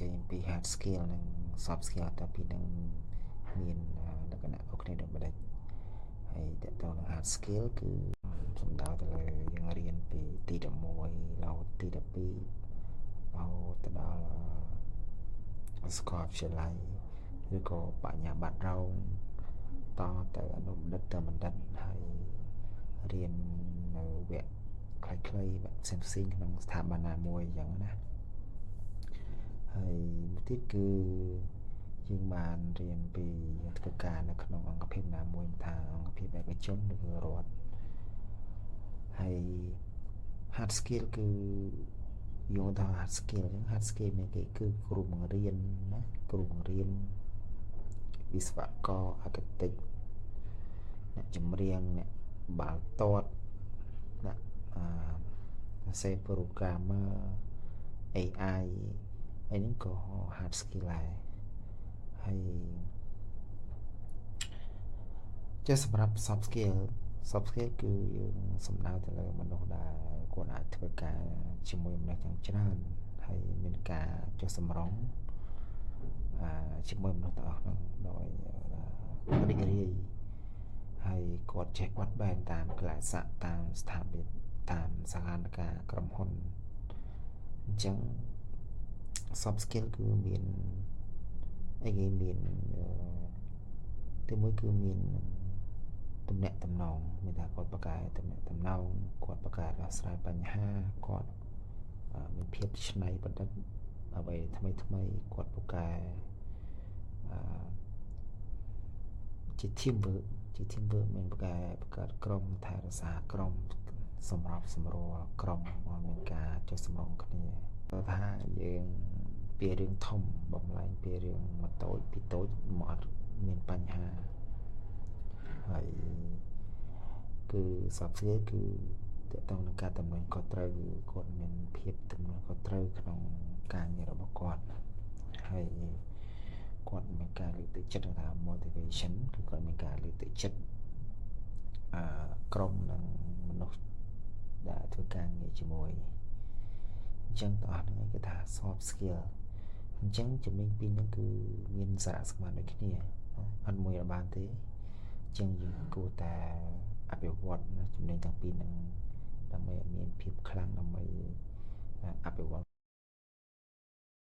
chạyពី hard skill និង soft skill តពីនឹងមានលក្ខណៈអូគ្នាដូចបដិហើយតទៅនឹង hard skill គឺសំដៅទៅលើយើងរៀនពីទី11រហូតទី12រហូតទៅដល់សាកលវិទ្យាល័យឬក៏បញ្ញាបត្ររងតទៅអនុបណ្ឌិតទៅបណ្ឌិតហើយរៀននៅវគ្គខ្លីៗវគ្គផ្សេងៗក្នុងស្ថាប័នណាមួយអញ្ចឹងណាហើយមួយទៀតគឺយើងបានរៀនពីធ្វើការនៅក្នុងអង្គភាពណាមួយថាអង្គភាពឯកជនឬរដ្ឋហើយ hard skill គឺយកទៅ hard skill អញ្ចឹង hard skill មានគេគឺគ្រូបង្រៀនណាគ្រូបង្រៀនវិស្វករអាកាទិកអ្នកចម្រៀងអ្នកបាល់ទាត់អ្នកសេប្រូក្រាមឺ AI អីហ្នឹងក៏ hard skill ដែរហើយចេះសម្រាប់ soft skill គឺយើងសំដៅទៅលើមនុស្សដែលគាត់អាចធ្វើការជាមួយមនុស្សយ៉ាងច្រើនហើយមានការចុះសម្រុងជាមួយមនុស្សទាំងអស់ហ្នឹងដោយរីករាយហើយគាត់ចេះបត់បែនតាមកលៈស័កតាមស្ថាប័នតាមសកម្មភាពក្រុមហ៊ុនអញ្ចឹង soft skill គឺមានអីគេមានទីមួយគឺមានទំនាក់ទំនងមានថាគាត់បកកែទំនាក់ទំនងគាត់បកកែដោះស្រាយបញ្ហាគាត់មានភាពច្នៃប្រឌិតអ្វីថ្មីគាត់បកកែជា teamwork មានបកកែបង្កើតក្រុមថែរក្សាក្រុមសម្របសម្រួលក្រុមមានការចុះសម្រុងគ្នាថាយើងពីរឿងធំបំលែងពីរឿងមកតូចពីតូចមកអត់មានបញ្ហាហើយគឺ soft skill គឺតើតើនឹងការតំណែងគាត់ត្រូវគាត់មានភាពតំណែងគាត់ត្រូវក្នុងការងាររបស់គាត់ហើយគាត់មានការលើកទឹកចិត្តថា motivation គឺគាត់មានការលើកទឹកចិត្តក្រុមនិងមនុស្សដែលធ្វើការងារជាមួយអញ្ចឹងទាំងអស់ហ្នឹងគេថា soft skill អញ្ចឹងចំណេញពីរហ្នឹងគឺមានសារៈសំខាន់ដូចគ្នាអត់មួយបានទេអញ្ចឹងយើងគួរតែអភិវឌ្ឍចំណេញទាំងពីរហ្នឹងដើម្បីឲ្យមានភាពខ្លាំងដើម្បីអភិវឌ្ឍ